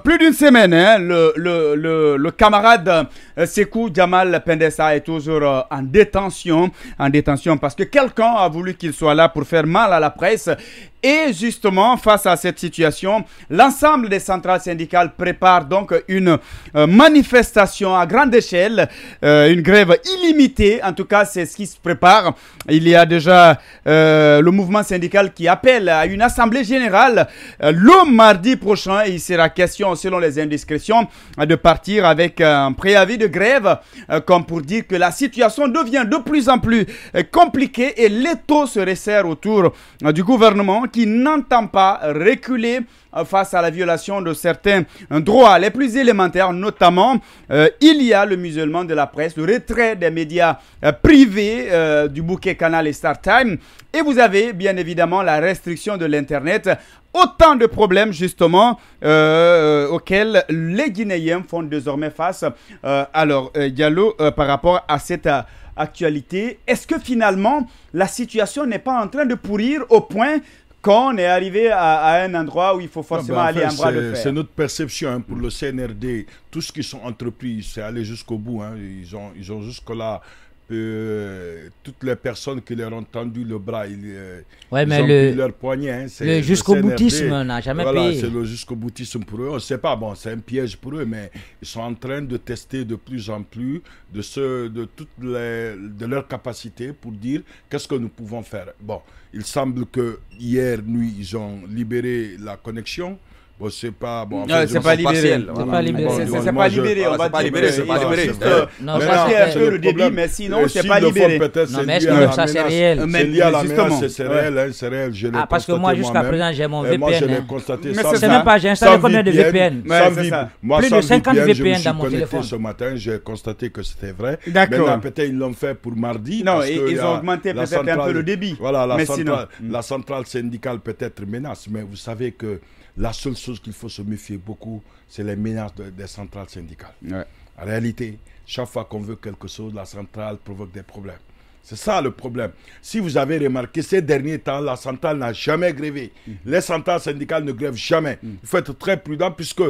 plus d'une semaine, hein, le camarade Sékou Djamal Pendessa est toujours en détention parce que quelqu'un a voulu qu'il soit là pour faire mal à la presse. Et justement, face à cette situation, l'ensemble des centrales syndicales prépare donc une manifestation à grande échelle, une grève illimitée. En tout cas, c'est ce qui se prépare. Il y a déjà le mouvement syndical qui appelle à une assemblée générale le mardi prochain. Et il sera question, selon les indiscrétions, de partir avec un préavis de grève, comme pour dire que la situation devient de plus en plus compliquée et l'étau se resserre autour du gouvernement qui n'entend pas reculer face à la violation de certains droits les plus élémentaires, notamment il y a le musulman de la presse, le retrait des médias privés du bouquet Canal et Star Time, et vous avez bien évidemment la restriction de l'internet. Autant de problèmes justement auxquels les Guinéens font désormais face. Alors Diallo, par rapport à cette actualité, est-ce que finalement la situation n'est pas en train de pourrir au point qu'on est arrivé à un endroit où il faut forcément aller en bras de fer? C'est notre perception, hein, pour le CNRD. Tout ce qui sont entrepris, c'est aller jusqu'au bout. Hein. Ils ont jusque-là toutes les personnes qui leur ont tendu le bras, ils mais ont pris leur poignet. Hein. Le jusqu'au boutisme n'a jamais payé. C'est le jusqu'au boutisme pour eux. On ne sait pas, bon, c'est un piège pour eux, mais ils sont en train de tester de plus en plus de leurs capacités pour dire qu'est-ce que nous pouvons faire. Bon, il semble que hier nuit, ils ont libéré la connexion. Bon, c'est pas bon. C'est pas libéré. C'est pas libéré. C'est pas libéré. On va pas libérer. C'est pas libéré. Non, c'est un peu le débit, mais sinon c'est pas libéré. Non, mais est-ce que ça c'est réel? C'est lié à la menace. C'est réel, c'est réel. Ah, parce que moi jusqu'à présent j'ai mon VPN. Moi je l'ai constaté. C'est même pas, j'ai installé combien de VPN? Plus de 50 VPN dans mon téléphone. Ce matin, j'ai constaté que c'était vrai. D'accord. Maintenant peut-être ils l'ont fait pour mardi. Non, ils ont augmenté peut-être un peu le débit. Voilà, la centrale syndicale peut-être menace, mais vous savez que la seule chose qu'il faut se méfier beaucoup, c'est les menaces des centrales syndicales. Ouais. En réalité, chaque fois qu'on veut quelque chose, la centrale provoque des problèmes. C'est ça le problème. Si vous avez remarqué, ces derniers temps, la centrale n'a jamais grévé. Les centrales syndicales ne grèvent jamais. Il faut être très prudent puisque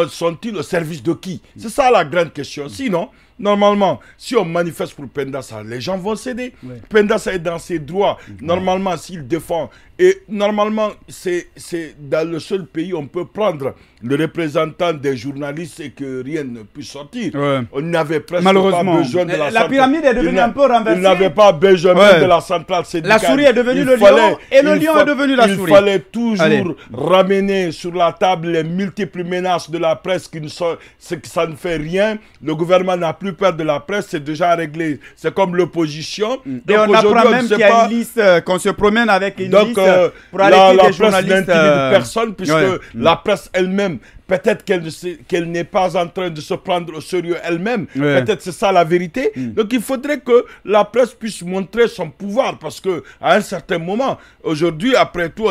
sont-ils au service de qui? C'est ça la grande question. Sinon, normalement, si on manifeste pour Pendassa, les gens vont céder. Ouais. Pendassa est dans ses droits. Normalement, s'il défend... Et normalement, c'est dans le seul pays où on peut prendre le représentant des journalistes et que rien ne puisse sortir. Ouais. On n'avait presque pas besoin de la pyramide est devenue un peu renversée. Il n'avait pas besoin de la centrale syndicale. La souris est devenue le lion et le lion est devenu la souris. Il fallait toujours ramener sur la table les multiples menaces de la presse ça ne fait rien. Le gouvernement n'a plus peur de la presse, c'est déjà réglé. C'est comme l'opposition. Et on apprend même qu'il y a une liste, qu'on se promène avec une liste pour arrêter la des journalistes. Presse n'intimide personne puisque la presse elle-même, peut-être qu'elle n'est pas en train de se prendre au sérieux elle-même. Peut-être c'est ça la vérité. Donc il faudrait que la presse puisse montrer son pouvoir parce que à un certain moment, aujourd'hui, après tout,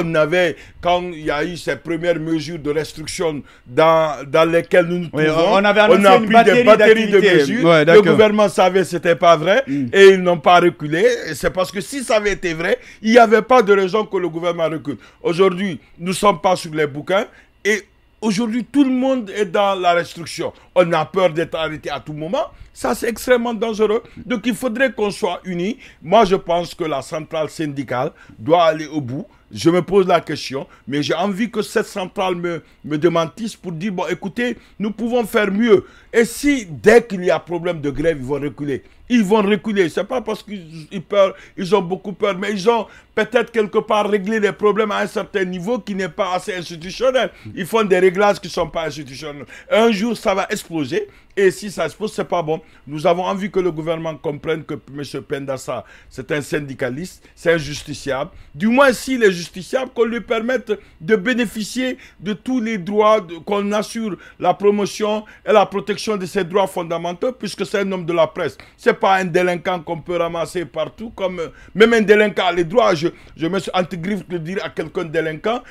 quand il y a eu ces premières mesures de restriction dans lesquelles nous nous trouvons, on a pris des batteries de mesures. Le gouvernement savait que ce n'était pas vrai et ils n'ont pas reculé. C'est parce que si ça avait été vrai, il n'y avait pas de raison que le gouvernement recule. Aujourd'hui, nous ne sommes pas sur les bouquins et aujourd'hui, tout le monde est dans la restriction. On a peur d'être arrêté à tout moment. Ça, c'est extrêmement dangereux. Donc, il faudrait qu'on soit unis. Moi, je pense que la centrale syndicale doit aller au bout. Je me pose la question, mais j'ai envie que cette centrale me démentisse pour dire, bon, écoutez, nous pouvons faire mieux. Et si, dès qu'il y a problème de grève, ils vont reculer. Ils vont reculer. Ce n'est pas parce qu'ils ont beaucoup peur, mais ils ont peut-être quelque part réglé les problèmes à un certain niveau qui n'est pas assez institutionnel. Ils font des réglages qui ne sont pas institutionnels. Un jour, ça va exploser. Et si ça explose, ce n'est pas bon. Nous avons envie que le gouvernement comprenne que M. Pendassa, c'est un syndicaliste, c'est un justiciable. Du moins, s'il est justiciable, qu'on lui permette de bénéficier de tous les droits, qu'on assure la promotion et la protection de ses droits fondamentaux, puisque c'est un homme de la presse. Ce n'est pas un délinquant qu'on peut ramasser partout, comme même un délinquant a les droits. Je me suis anti-griffe de dire à quelqu'un délinquant,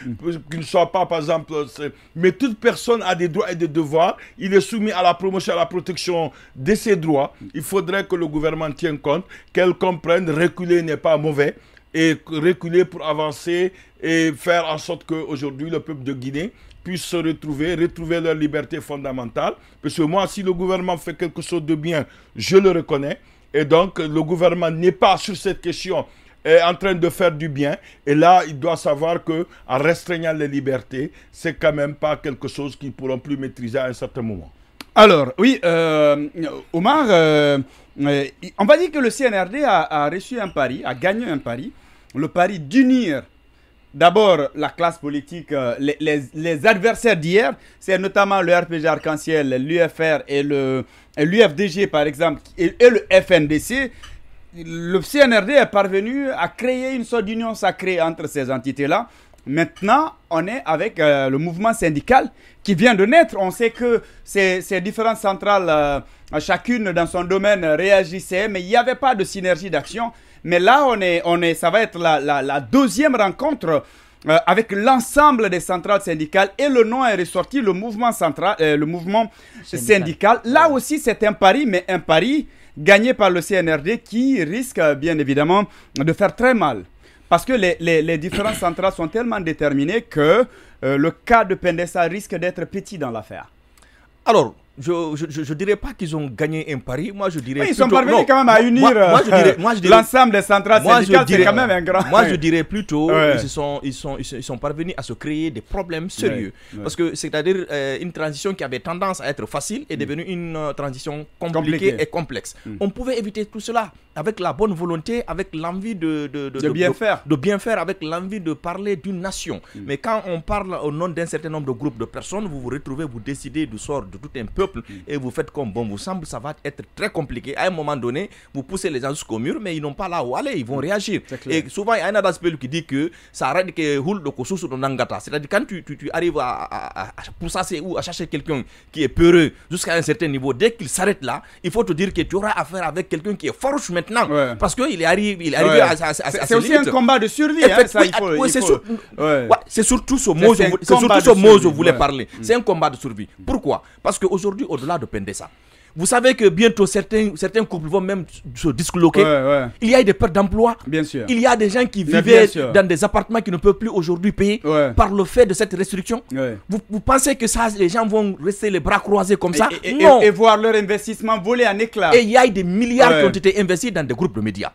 qu'il ne soit pas, par exemple... Mais toute personne a des droits et des devoirs. Il est soumis à la promotion, à la protection de ses droits. Il faudrait que le gouvernement tienne compte, qu'elle comprenne, reculer n'est pas mauvais. et reculer pour avancer et faire en sorte qu'aujourd'hui le peuple de Guinée puisse se retrouver leur liberté fondamentale. Parce que moi, si le gouvernement fait quelque chose de bien, je le reconnais. Et donc, le gouvernement n'est pas sur cette question en train de faire du bien. Et là, il doit savoir qu'en restreignant les libertés, c'est quand même pas quelque chose qu'ils ne pourront plus maîtriser à un certain moment. Alors, oui, Omar, on va dire que le CNRD a reçu un pari, a gagné un pari. Le pari d'unir d'abord la classe politique, les adversaires d'hier, c'est notamment le RPG Arc-en-Ciel, l'UFR et l'UFDG par exemple, et le FNDC. Le CNRD est parvenu à créer une sorte d'union sacrée entre ces entités-là. Maintenant, on est avec le mouvement syndical qui vient de naître. On sait que ces différentes centrales, chacune dans son domaine, réagissaient, mais il n'y avait pas de synergie d'action. Mais là, ça va être la deuxième rencontre avec l'ensemble des centrales syndicales et le nom est ressorti, le mouvement syndical. Là aussi, c'est un pari, mais un pari gagné par le CNRD qui risque bien évidemment de faire très mal. Parce que les différentes centrales sont tellement déterminées que le cas de Pendessa risque d'être petit dans l'affaire. Alors, je dirais pas qu'ils ont gagné un pari. Moi, je dirais ils sont parvenus quand même à unir l'ensemble des centrales syndicales. C'est quand même un grand. Moi, je dirais plutôt ils sont parvenus à se créer des problèmes sérieux. Parce que c'est-à-dire une transition qui avait tendance à être facile est devenue une transition compliquée et complexe. On pouvait éviter tout cela avec la bonne volonté, avec l'envie de bien faire, avec l'envie de parler d'une nation. Mais quand on parle au nom d'un certain nombre de groupes de personnes, vous vous retrouvez, vous décidez du sort de tout un peuple et vous faites comme bon vous semble, ça va être très compliqué. À un moment donné, vous poussez les gens jusqu'au mur, mais ils n'ont pas là où aller, ils vont réagir. Et souvent, il y a un aspect qui dit que ça arrête que houle de kosusu nangata. C'est-à-dire quand tu arrives à pousser ou à chercher quelqu'un qui est peureux jusqu'à un certain niveau, dès qu'il s'arrête là, il faut te dire que tu auras affaire avec quelqu'un qui est forge maintenant, parce qu'il est arrivé à c'est aussi limite. Un combat de survie. C'est surtout ce mot que je voulais parler. C'est un combat de survie. Pourquoi? Parce qu'aujourd'hui, au-delà de Pendessa, vous savez que bientôt certains couples vont même se disloquer. Il y a eu des pertes d'emploi. Bien sûr. Il y a des gens qui vivaient dans des appartements qui ne peuvent plus aujourd'hui payer par le fait de cette restriction. Vous pensez que ça, les gens vont rester les bras croisés comme ça? Non. Et voir leur investissement voler en éclats. Et il y a eu des milliards qui ont été investis dans des groupes de médias.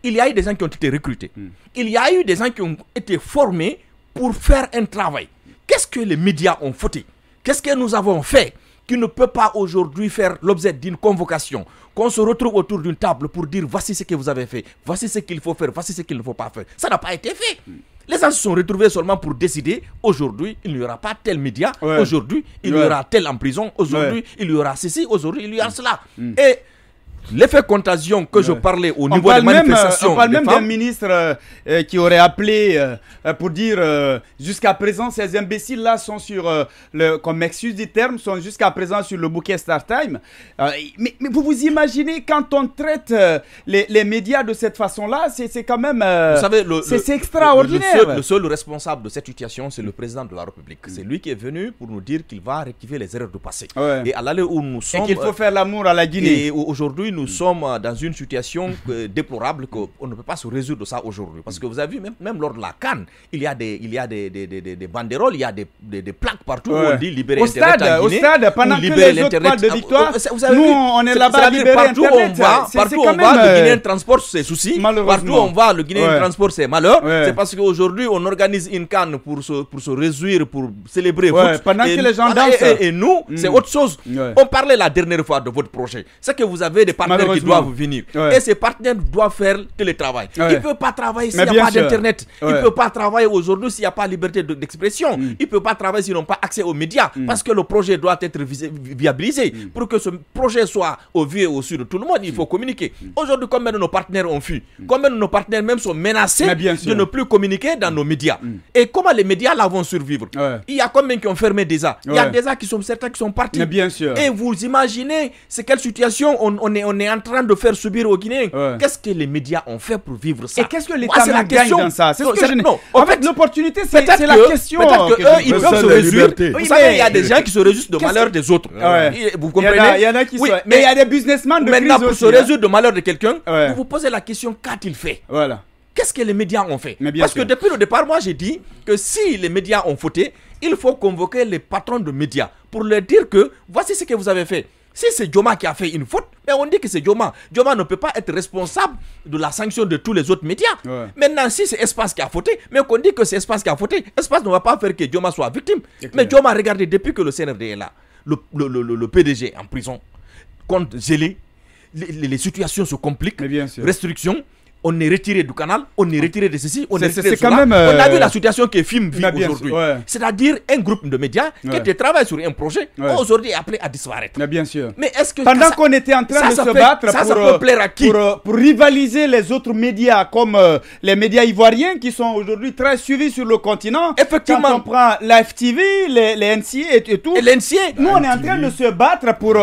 Il y a eu des gens qui ont été recrutés. Il y a eu des gens qui ont été formés pour faire un travail. Qu'est-ce que les médias ont fauté? Qu'est-ce que nous avons fait qui ne peut pas aujourd'hui faire l'objet d'une convocation, qu'on se retrouve autour d'une table pour dire voici ce que vous avez fait, voici ce qu'il faut faire, voici ce qu'il ne faut pas faire. Ça n'a pas été fait. Les gens se sont retrouvés seulement pour décider aujourd'hui il n'y aura pas tel média, aujourd'hui il y aura tel en prison, aujourd'hui il y aura ceci, aujourd'hui il y aura cela. Et l'effet contagion que je parlais au niveau des manifestations. On parle même d'un ministre qui aurait appelé pour dire jusqu'à présent ces imbéciles-là sont sur, comme m'excuse du terme, sont jusqu'à présent sur le bouquet StarTime. Mais vous imaginez quand on traite les médias de cette façon-là, c'est quand même vous savez, c'est extraordinaire. Le seul responsable de cette situation, c'est le président de la République. C'est lui qui est venu pour nous dire qu'il va rectifier les erreurs du passé. Et à l'allée où nous sommes. Et qu'il faut faire l'amour à la Guinée. Et aujourd'hui, nous sommes dans une situation déplorable qu'on ne peut pas se résoudre de ça aujourd'hui. Parce que vous avez vu, même lors de la CAN, il y a des banderoles, il y a des plaques partout où on dit libérer Internet en Guinée. Au stade, pendant que les autres parlent de victoire, nous on est là-bas à libérer partout Internet. Partout on va, le Guinéen transporte ses soucis. Partout on va, le Guinéen transporte ses malheurs. C'est parce qu'aujourd'hui on organise une CAN pour se réjouir, pour célébrer. Pendant que les gens dansent. Et nous, c'est autre chose. On parlait la dernière fois de votre projet. C'est que vous avez des partenaires qui doivent venir. Et ces partenaires doivent faire télétravail. Ils ne peuvent pas travailler s'il n'y a pas d'internet. Ils ne peuvent pas travailler aujourd'hui s'il n'y a pas liberté d'expression. Ils ne peuvent pas travailler s'ils n'ont pas accès aux médias. Parce que le projet doit être viabilisé. Pour que ce projet soit au vu et au su de tout le monde, il faut communiquer. Aujourd'hui, combien de nos partenaires ont fui? Combien de nos partenaires même sont menacés de ne plus communiquer dans nos médias? Et comment les médias là vont survivre? Il y a combien qui ont fermé déjà? Il y a déjà certains qui sont partis. Et vous imaginez c'est quelle situation on est en train de faire subir aux Guinéens. Qu'est-ce que les médias ont fait pour vivre ça? Et qu'est-ce que l'État gagne dans ça? C'est ce que je... En fait, l'opportunité, c'est la question. Peut-être qu'eux, ils peuvent se réjouir. Vous savez, il y a des gens qui se réjouissent de malheur des autres. Vous comprenez? Il y en a qui mais il y a des businessmen de maintenant, pour se réjouir de malheur de quelqu'un, vous vous posez la question, qu'a-t-il fait? qu'est-ce que les médias ont fait? Parce que depuis le départ, moi j'ai dit que si les médias ont fauté, il faut convoquer les patrons de médias pour leur dire que voici ce que vous avez fait. Si c'est Dioma qui a fait une faute, mais on dit que c'est Dioma. Dioma ne peut pas être responsable de la sanction de tous les autres médias. Maintenant, si c'est Espace qui a fauté, mais qu'on dit que c'est Espace qui a fauté, Espace ne va pas faire que Dioma soit victime. Mais Dioma, regardez, depuis que le CNRD est là, le PDG en prison, compte gelé, les situations se compliquent, restrictions. On est retiré du canal, on est retiré de ceci, on est retiré de cela. On a vu la situation que FIM vit aujourd'hui. C'est-à-dire un groupe de médias qui travaille sur un projet, aujourd'hui est appelé à disparaître. Bien sûr. Mais est-ce que pendant qu'on était en train de se battre pour rivaliser les autres médias, comme les médias ivoiriens qui sont aujourd'hui très suivis sur le continent. Effectivement. Quand on prend l'AFTV, les NCA et tout. Et l'NCA. Nous, on est en train de se battre pour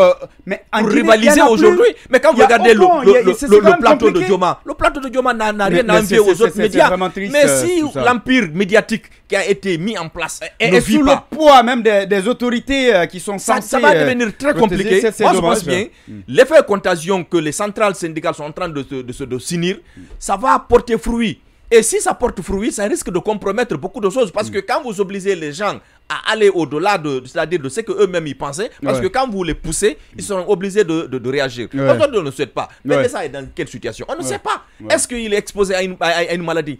rivaliser aujourd'hui. Mais quand vous regardez le plateau de Dioma, le plateau de Dioma n'a rien à envier aux autres médias. Mais si l'empire médiatique qui a été mis en place et sous le poids même des autorités qui sont censées... Ça va devenir très compliqué. Moi, je pense bien, l'effet contagion que les centrales syndicales sont en train de s'unir, ça va porter fruit. Et si ça porte fruit, ça risque de compromettre beaucoup de choses. Parce que quand vous obligez les gens à aller au-delà c'est-à-dire de ce qu'eux-mêmes ils pensaient, parce que quand vous les poussez, ils seront obligés de réagir. Aujourd'hui, on ne souhaite pas. Mais ça est dans quelle situation? On ne sait pas. Est-ce qu'il est exposé à une maladie,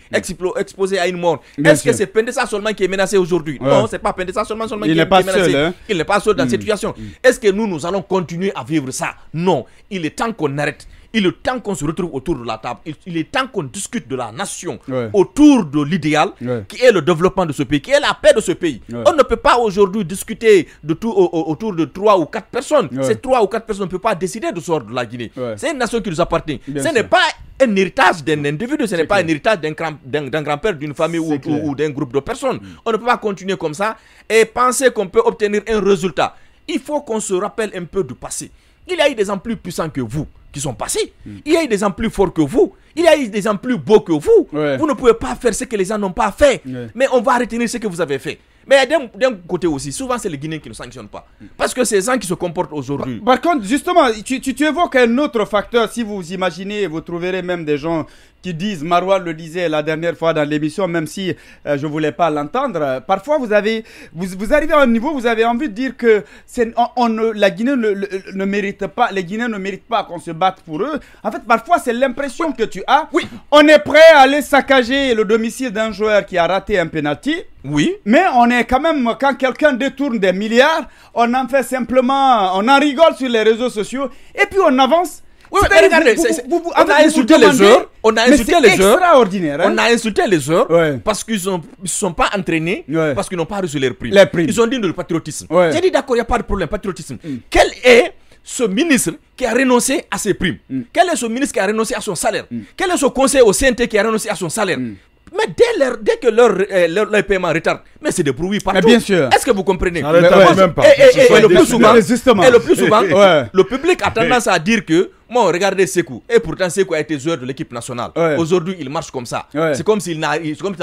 exposé à une mort? Est-ce que c'est Pendessa seulement qui est menacé aujourd'hui? Non, c'est pas Pendessa seulement qui est menacé. Il n'est pas seul dans cette situation. Est-ce que nous allons continuer à vivre ça? Non. Il est temps qu'on arrête. Il est temps qu'on se retrouve autour de la table. Il est temps qu'on discute de la nation autour de l'idéal qui est le développement de ce pays, qui est la paix de ce pays. On ne peut pas aujourd'hui discuter de tout autour de 3 ou 4 personnes. Ces 3 ou 4 personnes ne peuvent pas décider du sort de la Guinée. C'est une nation qui nous appartient. Ce n'est pas un héritage d'un individu, ce n'est pas un héritage d'un grand-père, d'une famille ou d'un groupe de personnes. On ne peut pas continuer comme ça et penser qu'on peut obtenir un résultat. Il faut qu'on se rappelle un peu du passé. Il y a eu des hommes plus puissants que vous qui sont passés. Il y a eu des hommes plus forts que vous. Il y a eu des hommes plus beaux que vous. Vous ne pouvez pas faire ce que les gens n'ont pas fait. Mais on va retenir ce que vous avez fait. Mais d'un côté aussi, souvent c'est les Guinéens qui ne sanctionnent pas. Parce que ces gens qui se comportent aujourd'hui... Par contre, justement, tu évoques un autre facteur. Si vous imaginez, vous trouverez même des gens qui disent, Marouane le disait la dernière fois dans l'émission, même si je ne voulais pas l'entendre, parfois vous arrivez à un niveau, vous avez envie de dire que la Guinée ne mérite pas, les Guinéens ne méritent pas qu'on se batte pour eux. En fait, parfois c'est l'impression que tu as. On est prêt à aller saccager le domicile d'un joueur qui a raté un penalty. Mais on est quand même, quand quelqu'un détourne des milliards, on en fait simplement, on en rigole sur les réseaux sociaux et puis on avance. Mais regardez, on a insulté les joueurs. On a insulté les joueurs. Extraordinaire. On a insulté les joueurs parce qu'ils ne sont pas entraînés, parce qu'ils n'ont pas reçu leurs primes. Ils ont dit le patriotisme. J'ai dit d'accord, il n'y a pas de problème, patriotisme. Quel est ce ministre qui a renoncé à ses primes? Quel est ce ministre qui a renoncé à son salaire? Quel est ce conseil au CNT qui a renoncé à son salaire? Mais dès que leur paiement retarde, mais c'est des bruits partout. Bien sûr. Est-ce que vous comprenez? Même pas. Et le plus souvent, le public a tendance à dire que bon, regardez Sekou. Et pourtant, Sekou a été joueur de l'équipe nationale. Aujourd'hui, il marche comme ça. C'est comme s'il n'a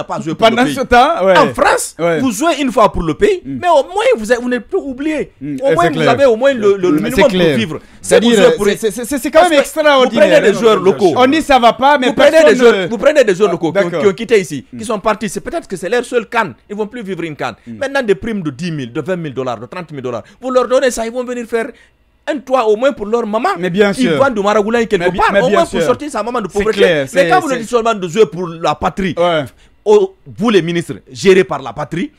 pas joué pour le pays. Pendant ce temps, en France, vous jouez une fois pour le pays, mais au moins, vous n'êtes plus oublié. Au moins, vous avez au moins le minimum pour vivre. C'est quand même extraordinaire. Vous prenez des joueurs locaux. On dit ça va pas, mais vous prenez des joueurs locaux qui ont quitté ici, qui sont partis. C'est peut-être que c'est leur seul canne. Ils ne vont plus vivre une canne. Maintenant, des primes de 10 000, de 20 000 $, de 30 000 $. Vous leur donnez ça, ils vont venir faire un toit au moins pour leur maman. Mais bien sûr. Ils vendent du maragoulaï quelque part, au moins pour sortir sa maman de pauvreté. Mais quand vous le dites seulement de jouer pour la patrie, vous les ministres, gérés par la patrie,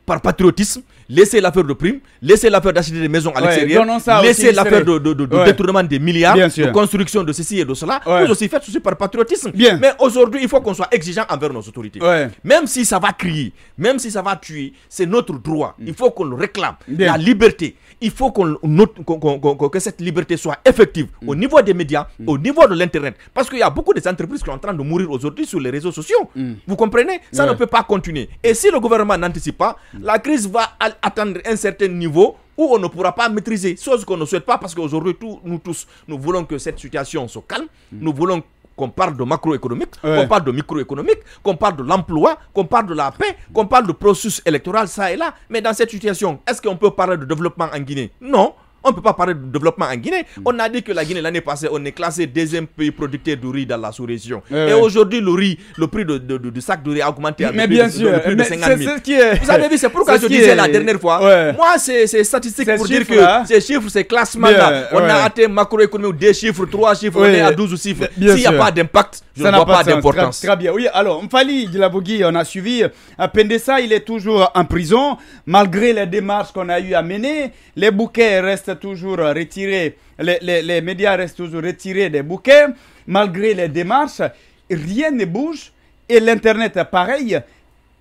par patriotisme, laissez l'affaire de primes, laissez l'affaire d'acheter des maisons à l'extérieur, laissez l'affaire de détournement des milliards, de construction de ceci et de cela. Vous aussi faites ceci par patriotisme. Mais aujourd'hui, il faut qu'on soit exigeant envers nos autorités. Même si ça va crier, même si ça va tuer, c'est notre droit. Il faut qu'on le réclame. La liberté. Il faut que cette liberté soit effective au niveau des médias, au niveau de l'internet. Parce qu'il y a beaucoup d'entreprises qui sont en train de mourir aujourd'hui sur les réseaux sociaux. Vous comprenez? Ça ne peut pas continuer. Et si le gouvernement n'anticipe pas, la crise va atteindre un certain niveau où on ne pourra pas maîtriser. Chose qu'on ne souhaite pas parce qu'aujourd'hui, nous tous, nous voulons que cette situation se calme. Nous voulons qu'on parle de macroéconomique, qu'on parle de microéconomique, qu'on parle de l'emploi, qu'on parle de la paix, qu'on parle de processus électoral, ça et là. Mais dans cette situation, est-ce qu'on peut parler de développement en Guinée? Non. On ne peut pas parler de développement en Guinée. On a dit que la Guinée, l'année passée, on est classé 2e pays producteur de riz dans la sous-région. Et aujourd'hui, le prix du sac de riz a augmenté à plus de 50 000. Vous avez vu, c'est pourquoi je disais la dernière fois. Moi, c'est statistique pour dire que ces chiffres, ces classements-là, on a atteint macroéconomie 2 chiffres, 3 chiffres, on est à 12 chiffres. S'il n'y a pas d'impact, je ne vois pas d'importance. Très bien. Oui, alors, Mfali Djilabogui, on a suivi. Pendessa, il est toujours en prison, malgré les démarches qu'on a eu à mener. Les bouquets restent toujours retirés, les médias restent toujours retirés des bouquets, malgré les démarches, rien ne bouge et l'internet est pareil.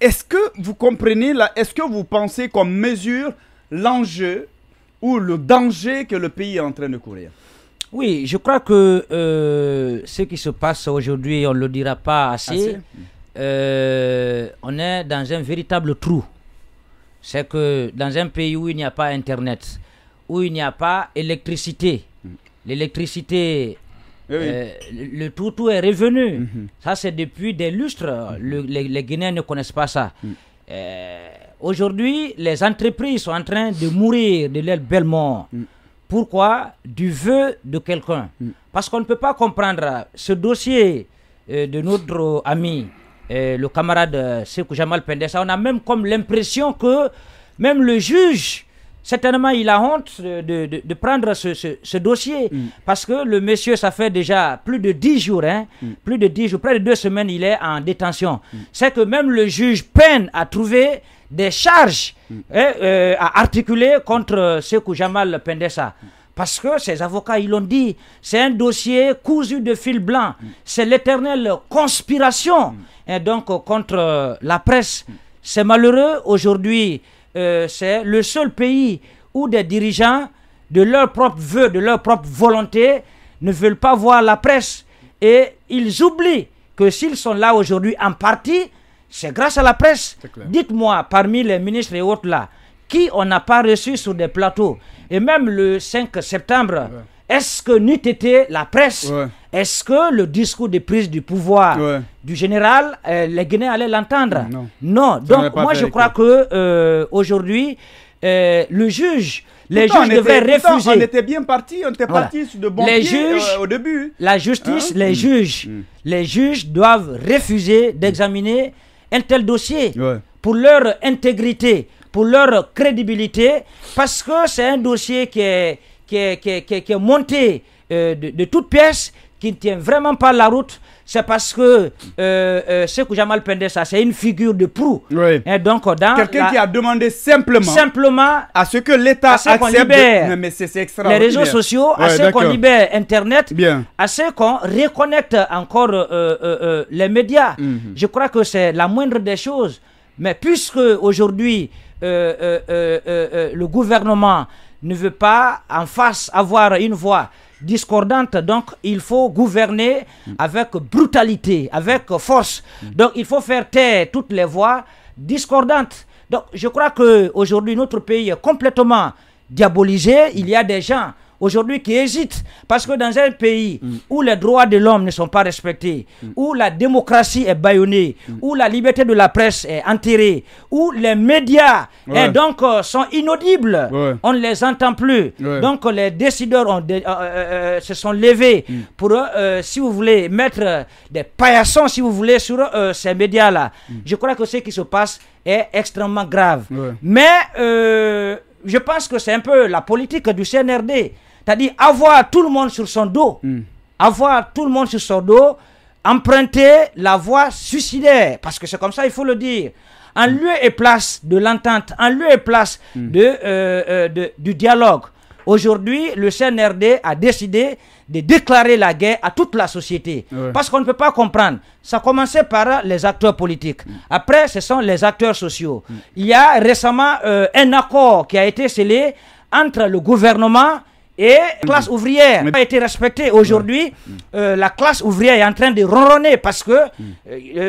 Est-ce que vous comprenez là, est-ce que vous pensez qu'on mesure l'enjeu ou le danger que le pays est en train de courir? Oui, je crois que ce qui se passe aujourd'hui, on ne le dira pas assez. On est dans un véritable trou. C'est que dans un pays où il n'y a pas Internet, où il n'y a pas électricité, l'électricité, le tout est revenu. Ça, c'est depuis des lustres. Les Guinéens ne connaissent pas ça. Aujourd'hui, les entreprises sont en train de mourir de leur belle mort. Pourquoi? Du vœu de quelqu'un. Parce qu'on ne peut pas comprendre ce dossier de notre ami, le camarade Sékou Jamal Pendessa. On a même comme l'impression que même le juge, certainement il a honte de prendre ce dossier. Parce que le monsieur, ça fait déjà plus de 10 jours, plus de 10 jours, près de 2 semaines, il est en détention. C'est que même le juge peine à trouver des charges à articuler contre Sékou Jamal Pendessa. Parce que ces avocats, ils l'ont dit, c'est un dossier cousu de fil blanc. C'est l'éternelle conspiration donc contre la presse. C'est malheureux. Aujourd'hui, c'est le seul pays où des dirigeants, de leur propre vœu, de leur propre volonté, ne veulent pas voir la presse. Et ils oublient que s'ils sont là aujourd'hui en partie, c'est grâce à la presse. Dites-moi, parmi les ministres et autres là, qui on n'a pas reçu sur des plateaux? Et même le 5 septembre, est-ce que n'eût été la presse, est-ce que le discours de prise du pouvoir du général, les Guinéens allaient l'entendre? Non. Donc moi je crois que aujourd'hui, le juge, les juges devraient refuser. On était bien partis, on était partis sur de bons pieds au début. La justice, les juges doivent refuser d'examiner un tel dossier pour leur intégrité, pour leur crédibilité, parce que c'est un dossier qui est monté de toutes pièces, qui ne tient vraiment pas la route. C'est parce que Sékou Jamal Pendessa, c'est une figure de proue. Et donc, quelqu'un qui a demandé simplement à ce que l'État accepte mais c'est les réseaux sociaux, à ce qu'on libère Internet, à ce qu'on reconnecte encore les médias. Je crois que c'est la moindre des choses. Mais puisque aujourd'hui, le gouvernement ne veut pas en face avoir une voix discordante, donc il faut gouverner avec brutalité, avec force. Donc il faut faire taire toutes les voix discordantes. Donc je crois qu'aujourd'hui notre pays est complètement diabolisé. Il y a des gens aujourd'hui qui hésitent, parce que dans un pays où les droits de l'homme ne sont pas respectés, où la démocratie est bâillonnée, où la liberté de la presse est enterrée, où les médias donc, sont inaudibles, on ne les entend plus. Donc les décideurs se sont levés pour, si vous voulez, mettre des paillassons, si vous voulez, sur ces médias-là. Je crois que ce qui se passe est extrêmement grave. Mais je pense que c'est un peu la politique du CNRD. C'est-à-dire avoir tout le monde sur son dos, emprunter la voie suicidaire, parce que c'est comme ça, il faut le dire, en lieu et place de l'entente, en lieu et place du dialogue. Aujourd'hui, le CNRD a décidé de déclarer la guerre à toute la société. Parce qu'on ne peut pas comprendre. Ça a commencé par les acteurs politiques. Après, ce sont les acteurs sociaux. Il y a récemment un accord qui a été scellé entre le gouvernement et la classe ouvrière. A été respecté. Aujourd'hui, la classe ouvrière est en train de ronronner parce que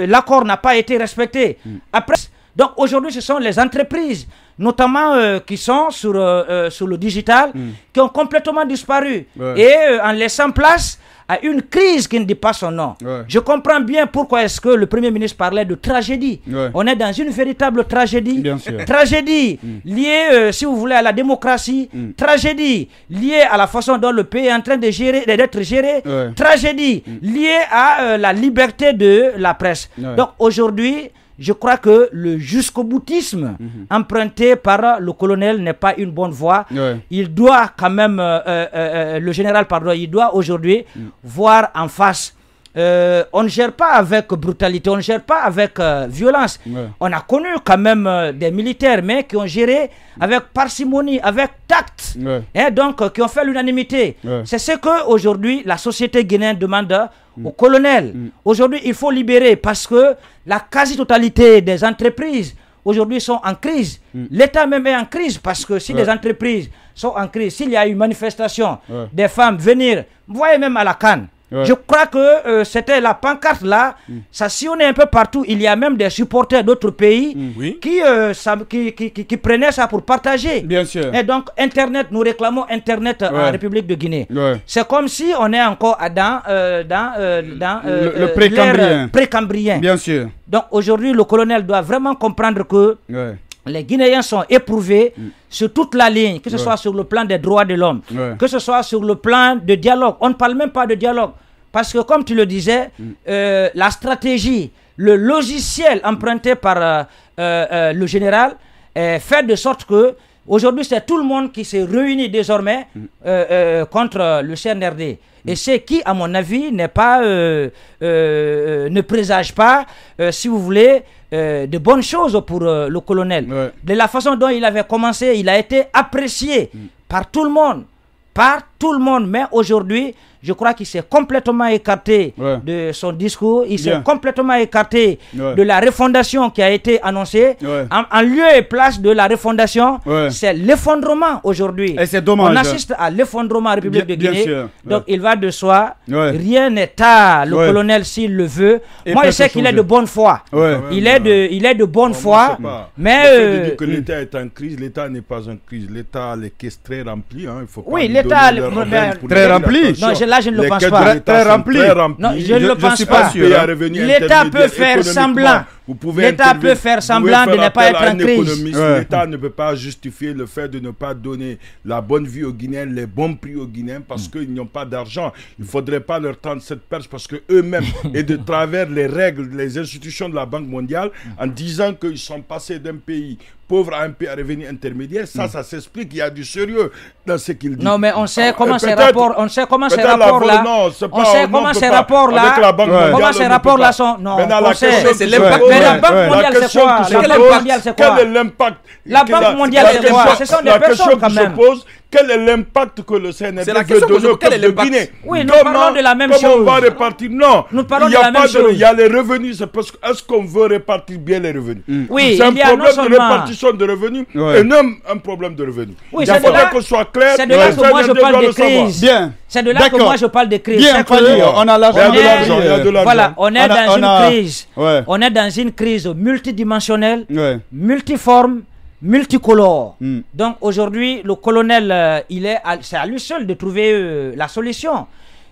l'accord n'a pas été respecté. Après, donc aujourd'hui, ce sont les entreprises, notamment qui sont sur le digital, qui ont complètement disparu. Et en laissant place à une crise qui ne dit pas son nom. Je comprends bien pourquoi est-ce que le Premier ministre parlait de tragédie. On est dans une véritable tragédie. Tragédie liée, si vous voulez, à la démocratie. Tragédie liée à la façon dont le pays est en train d'être géré. Tragédie liée à la liberté de la presse. Donc aujourd'hui, je crois que le jusqu'au-boutisme emprunté par le colonel n'est pas une bonne voie. Il doit quand même, le général, pardon, il doit aujourd'hui voir en face. On ne gère pas avec brutalité, on ne gère pas avec violence. On a connu quand même des militaires, mais qui ont géré avec parcimonie, avec tact, et donc qui ont fait l'unanimité. C'est ce que aujourd'hui la société guinéenne demande au colonel. Aujourd'hui, il faut libérer parce que la quasi-totalité des entreprises aujourd'hui sont en crise. L'État même est en crise parce que si les entreprises sont en crise, s'il y a une manifestation, des femmes venir, vous voyez même à la CAN. Je crois que c'était la pancarte là, ça sillonnait un peu partout. Il y a même des supporters d'autres pays qui prenaient ça pour partager. Bien sûr. Et donc Internet, nous réclamons Internet en République de Guinée. C'est comme si on est encore dans le pré-cambrien. Bien sûr. Donc aujourd'hui, le colonel doit vraiment comprendre que les Guinéens sont éprouvés sur toute la ligne, que ce soit sur le plan des droits de l'homme, que ce soit sur le plan de dialogue. On ne parle même pas de dialogue. Parce que comme tu le disais, la stratégie, le logiciel emprunté par le général fait de sorte que aujourd'hui c'est tout le monde qui s'est réuni désormais contre le CNRD. Et c'est qui, à mon avis, n'est pas, ne présage pas, si vous voulez, de bonnes choses pour le colonel. De la façon dont il avait commencé, il a été apprécié par tout le monde. Par tout le monde. Mais aujourd'hui, je crois qu'il s'est complètement écarté de son discours. Il s'est complètement écarté de la refondation qui a été annoncée. En lieu et place de la refondation, c'est l'effondrement aujourd'hui. Et c'est dommage. On assiste à l'effondrement en République de Guinée. Donc il va de soi. Rien n'est à le colonel s'il le veut. Et moi, je sais qu'il est de bonne foi. Il est de bonne foi. Mais le fait de dire que l'État est en crise, l'État n'est pas en crise. L'État a les caisses très remplies. Il faut pas l'État très rempli. Non, là, je ne le pense pas. Très rempli. Non, je ne le pense pas. L'État peut faire semblant. L'État peut faire semblant de ne pas être en crise. L'État ne peut pas justifier le fait de ne pas donner la bonne vie aux Guinéens, les bons prix aux Guinéens parce qu'ils n'ont pas d'argent. Il ne faudrait pas leur tendre cette perche parce qu'eux-mêmes, et de travers les règles, les institutions de la Banque mondiale, en disant qu'ils sont passés d'un pays pauvre à un pays à revenu intermédiaire, ça s'explique. Il y a du sérieux dans ce qu'ils disent. Non, mais on sait comment ces rapports, on sait comment ces rapports-là, on sait comment ces rapports-là, comment ces rapports-là sont. Non, on sait. C'est l'impact. Mais la Banque mondiale, c'est quoi? Quel est l'impact? La Banque mondiale, c'est quoi? Ce sont des personnes quand même. Quel est l'impact que le CNRD veut donner au peuple de Guinée? Oui, nous parlons de la même chose. Comment on va répartir? Non, nous parlons de la même chose. Il y a les revenus, c'est parce que est-ce qu'on veut répartir bien les revenus? Oui, c'est un problème de répartition de revenus et non un problème de revenus. Oui, il faudrait qu'on soit clair. C'est de là que moi je parle de crise. Bien. C'est de là que moi je parle de crise. Bien, on a l'argent. Voilà, on est dans une crise. On est dans une crise multidimensionnelle, multiforme, multicolore. Donc aujourd'hui, le colonel, c'est à lui seul de trouver la solution.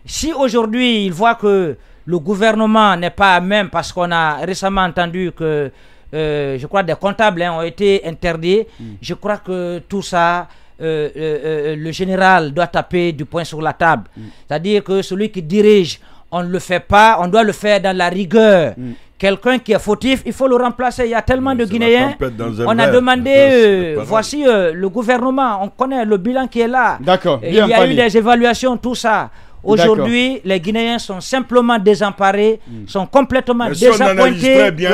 Si aujourd'hui, il voit que le gouvernement n'est pas à même, parce qu'on a récemment entendu que, je crois, des comptables ont été interdits, je crois que tout ça, le général doit taper du poing sur la table. C'est-à-dire que celui qui dirige, on ne le fait pas, on doit le faire dans la rigueur. Quelqu'un qui est fautif, il faut le remplacer. Il y a tellement de Guinéens. On a demandé, voici le gouvernement, on connaît le bilan qui est là. D'accord. Il y a eu des évaluations, tout ça. Aujourd'hui, les Guinéens sont simplement désemparés, sont complètement désappointés. Très bien,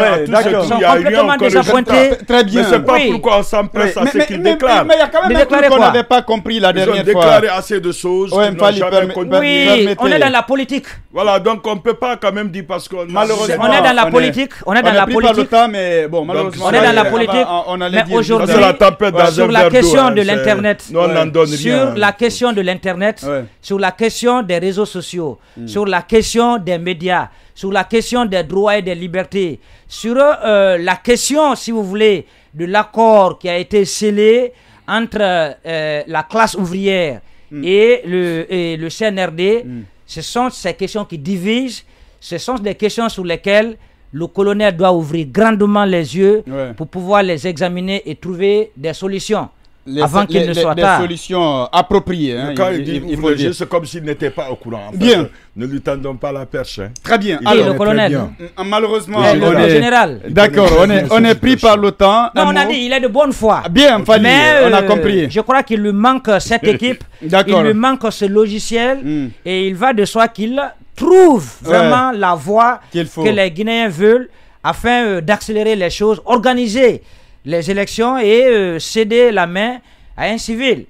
sont complètement désappointés. Très bien. Mais c'est pas pourquoi on s'empresse à ce qu'ils déclarent. Mais il y a quand même un truc qu'on n'avait pas compris la dernière fois. Ils ont déclaré assez de choses qu'ils n'ont jamais connues. Oui, on est dans la politique. Voilà, donc on ne peut pas quand même dire parce qu'on... Malheureusement, on est dans la politique. On est dans la politique. Mais bon, malheureusement, on est dans la politique. Mais aujourd'hui, sur la question de l'Internet, sur la question de l'Internet, sur la question des réseaux sociaux, sur la question des médias, sur la question des droits et des libertés, sur la question, si vous voulez, de l'accord qui a été scellé entre la classe ouvrière et le CNRD, Ce sont ces questions qui divisent, ce sont des questions sur lesquelles le colonel doit ouvrir grandement les yeux pour pouvoir les examiner et trouver des solutions. Avant qu'il ne soit tard. Des solutions appropriées. Hein, quand il faut le dire, c'est comme s'il n'était pas au courant. Bien. Ne lui tendons pas la perche. Hein. Très bien. Alors, le colonel. Malheureusement, le général. D'accord, on est pris par le temps. Non, on a dit, il est de bonne foi. Bien, mais, on a compris. Je crois qu'il lui manque cette équipe. Il lui manque ce logiciel. Et il va de soi qu'il trouve vraiment la voie que les Guinéens veulent afin d'accélérer les choses, organiser les élections et céder la main à un civil.